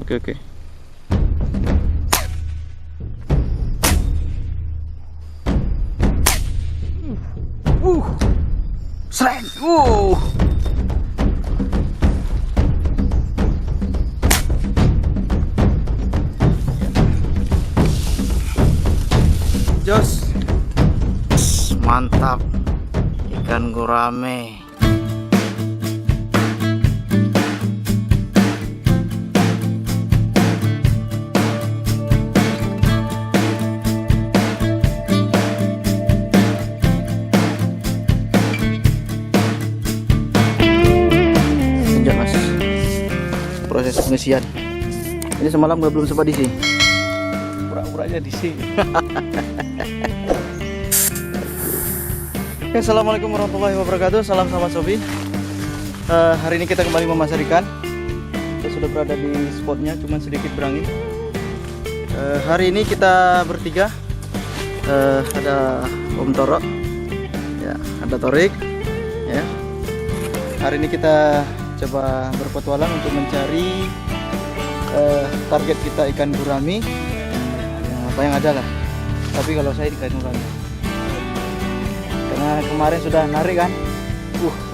Oke. Sreng. Jos. Mantap. Ikan gurame. Mas, proses pengisian ini semalam belum sempat diisi, pura-pura aja diisi. Oke, assalamualaikum warahmatullahi wabarakatuh. Salam sahabat Sobi. Hari ini kita kembali memasar ikan. Kita sudah berada di spotnya, cuman sedikit berangin. Hari ini kita bertiga, ada Om Toro, ya, ada Torik, ya. Hari ini kita coba berpetualang untuk mencari target kita ikan gurami, yang apa yang ada lah. Tapi kalau saya ikan gurami, karena kemarin sudah narik kan,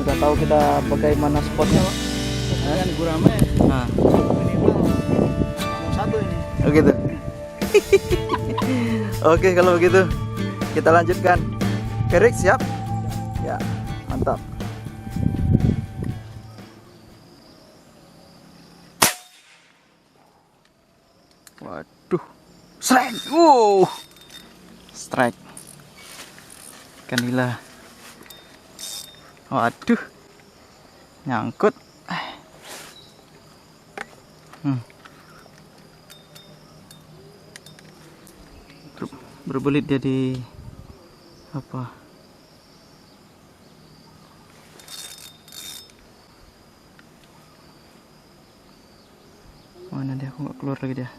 udah tahu kita bagaimana spotnya. Ikan gurame. Nah, Minimal mau satu ini. begitu. Oke, kalau begitu kita lanjutkan. Kerik siap? Ya, mantap. Waduh, strike, strike, ikan nila. Waduh, nyangkut. Berbelit jadi apa? Mana dia? Aku nggak keluar lagi dia.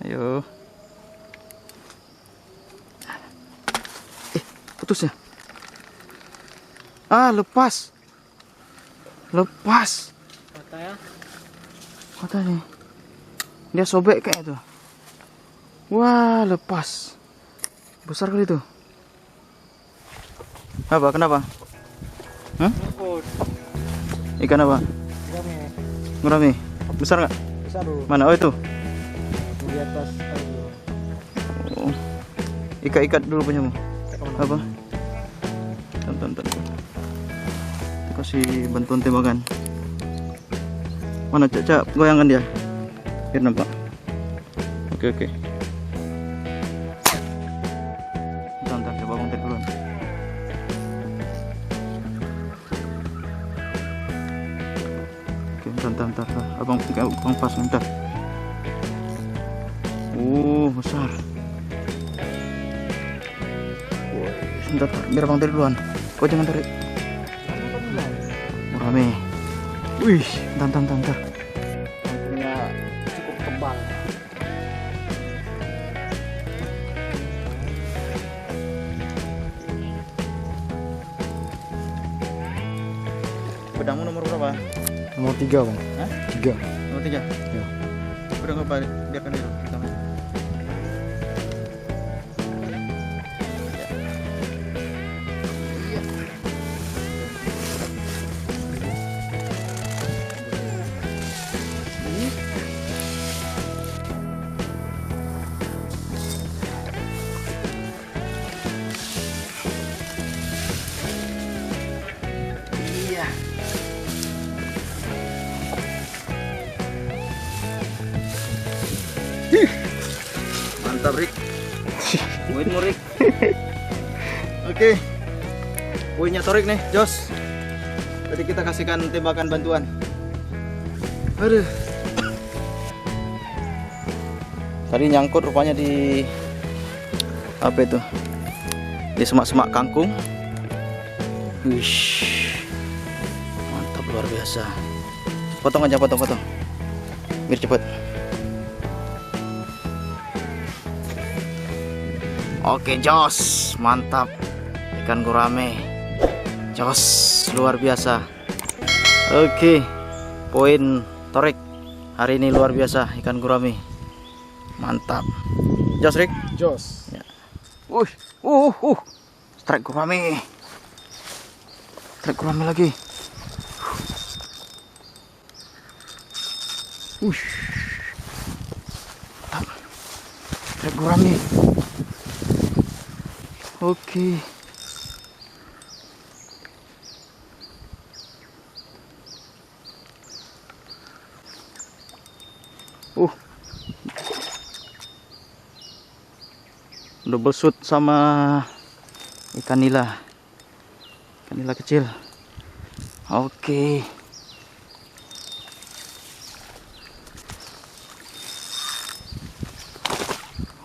Ayo. Putus ya? Lepas. Lepas. Kata ya. Kata nih. Dia sobek kayak itu. Wah, lepas. Besar kali itu. Apa? Kenapa? Hah? Ikan apa? Gurame. Gurame. Besar nggak? Besar dulu. Mana? Oh, itu. Di atas. Oh. Ikat dulu punyamu. Apa? Bentar. Kasih bantuan tembakan. Mana Cak, goyangkan dia biar nampak. Oke. Bentar, coba abang tarik duluan. Oke, bentar. Abang pas bentar. Besar. Bentar, biar abang tarik duluan. Kau jangan tarik. Rame. Wih, bentar. Punya cukup tebal. Pedangmu nomor berapa? Nomor 3 bang. Hah? 3. Nomor 3? Ya. Udah nggak apa, biarkan dulu. Mantap, Rik. Poinmu, Rik. Oke. Poinnya Torik nih, Jos. Tadi kita kasihkan tembakan bantuan. Aduh. Tadi nyangkut rupanya di apa itu? Di semak-semak kangkung. Wish. Mantap, luar biasa. Potong aja, potong. Biar cepet. Oke, jos, mantap. Ikan gurame. Jos, luar biasa. Oke, poin Torik hari ini luar biasa, ikan gurami. Mantap. Jos, Rik. Jos. Ya. Strike gurami. Strike gurami lagi. Mantap. Strike gurami. Oke. Double shoot sama ikan nila kecil. Oke.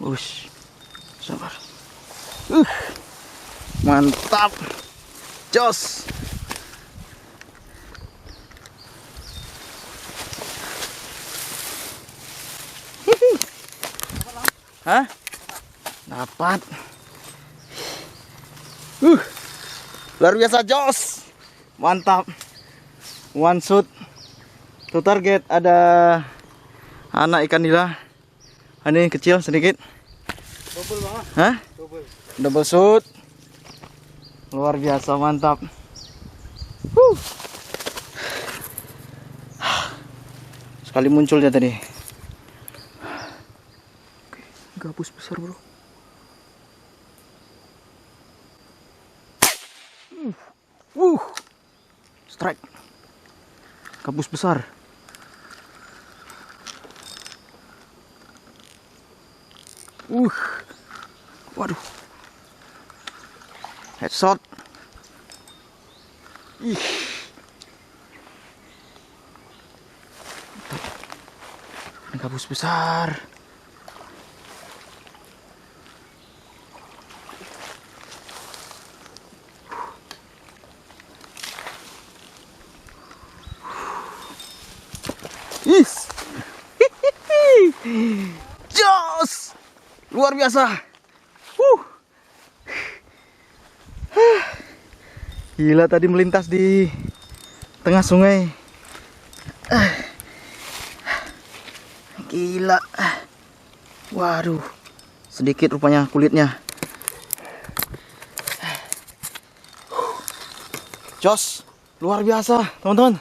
Ush, sabar. Mantap, jos. Hah? Dapat. Luar biasa, jos. Mantap. One shoot to target. Ada anak ikan nila. Ini kecil sedikit. Double banget. Hah? Double. Double shoot. Luar biasa, mantap. Sekali muncul dia tadi. Gabus besar, bro. Strike. Gabus besar. Waduh. Headshot. Ih. Ini gabus besar. Is. Jos. Luar biasa. Gila, tadi melintas di tengah sungai. Gila. Waduh. Sedikit rupanya kulitnya. Jos. Luar biasa, teman-teman.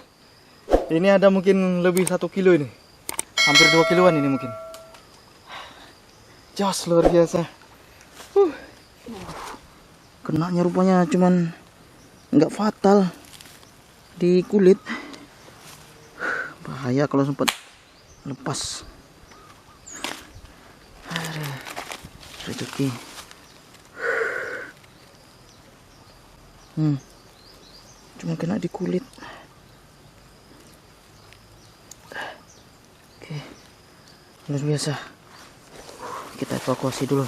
Ini ada mungkin lebih 1 kilo ini. Hampir 2 kiloan ini mungkin. Jos, luar biasa. Kenanya rupanya cuman nggak fatal di kulit. Bahaya kalau sempat lepas. Rezeki. Cuma kena di kulit. Oke, luar biasa. Kita evakuasi dulu.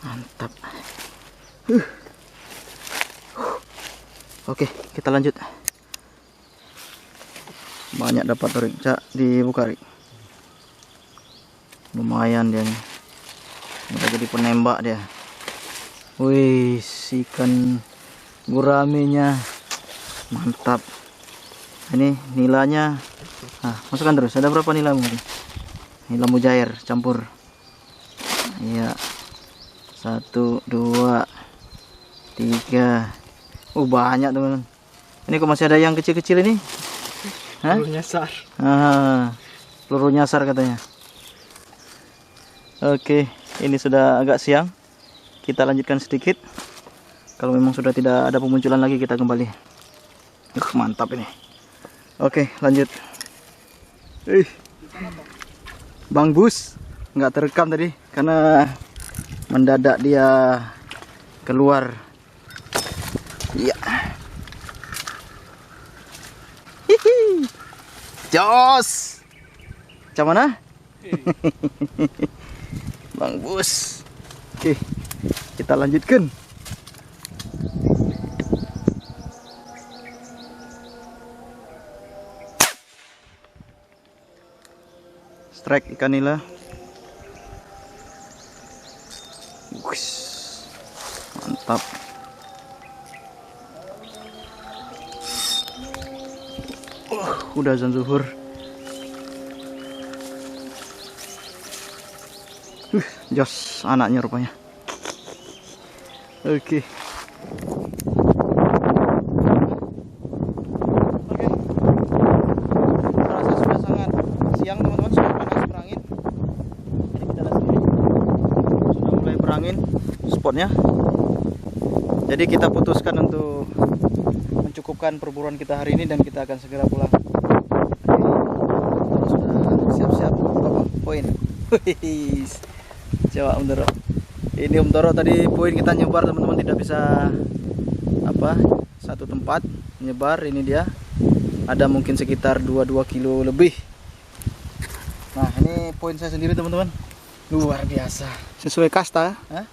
Mantap. Oke, kita lanjut. Banyak dapat Rik. Cak, dibuka, Rik. Lumayan dia nih. Udah jadi penembak dia. Wih, ikan guraminya mantap. Ini nilanya. Nah, masukkan terus. Ada berapa nilamu? Nila mujair campur. Iya. 1, 2, 3. Banyak, teman-teman. Ini kok masih ada yang kecil-kecil ini? Hah? Peluru nyasar. Peluru nyasar katanya. Oke, ini sudah agak siang. Kita lanjutkan sedikit. Kalau memang sudah tidak ada pemunculan lagi, kita kembali. Mantap ini. Oke, lanjut. Bang Bus nggak terekam tadi karena mendadak dia keluar. Iya. Jos. Macam mana? Bang Bus. Oke, kita lanjutkan. Strike ikan nila. Wush. Mantap. Udah azan zuhur. Jos anaknya rupanya. Oke. Terasa sudah sangat siang teman-teman, sudah panas berangin. Jadi kita lihat sendiri. Sudah mulai berangin spotnya. Jadi kita putuskan untuk mencukupkan perburuan kita hari ini dan kita akan segera pulang. Oke. Sudah siap-siap apa poin. Wih. Coba Om Doro. Ini Om Doro tadi poin kita nyebar teman-teman, tidak bisa apa satu tempat nyebar. Ini dia ada mungkin sekitar 22 kilo lebih. Nah ini poin saya sendiri teman-teman, luar biasa. Sesuai kasta, Hah?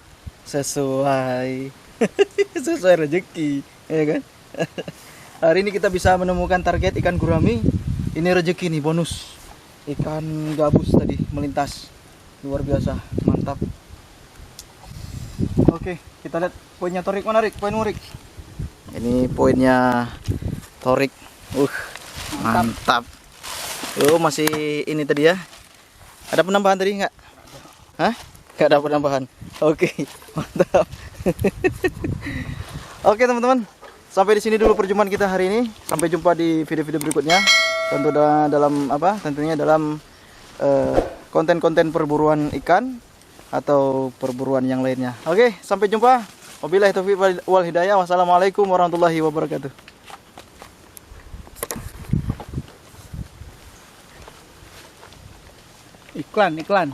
Sesuai sesuai rezeki, ya kan? Hari ini kita bisa menemukan target ikan gurami. Ini rezeki nih, bonus ikan gabus tadi melintas, luar biasa, mantap. Oke, kita lihat poinnya Torik mana Rik? Poin Murik. Ini poinnya Torik. Mantap. Oh, masih ini tadi ya. Ada penambahan tadi enggak? Hah? Enggak ada penambahan. Oke, mantap. Oke, teman-teman. Sampai di sini dulu perjumpaan kita hari ini. Sampai jumpa di video-video berikutnya. Tentu dalam apa? Tentunya dalam konten-konten perburuan ikan atau perburuan yang lainnya. Oke, sampai jumpa. Wabillahi taufiq wal hidayah. Wassalamualaikum warahmatullahi wabarakatuh. Iklan.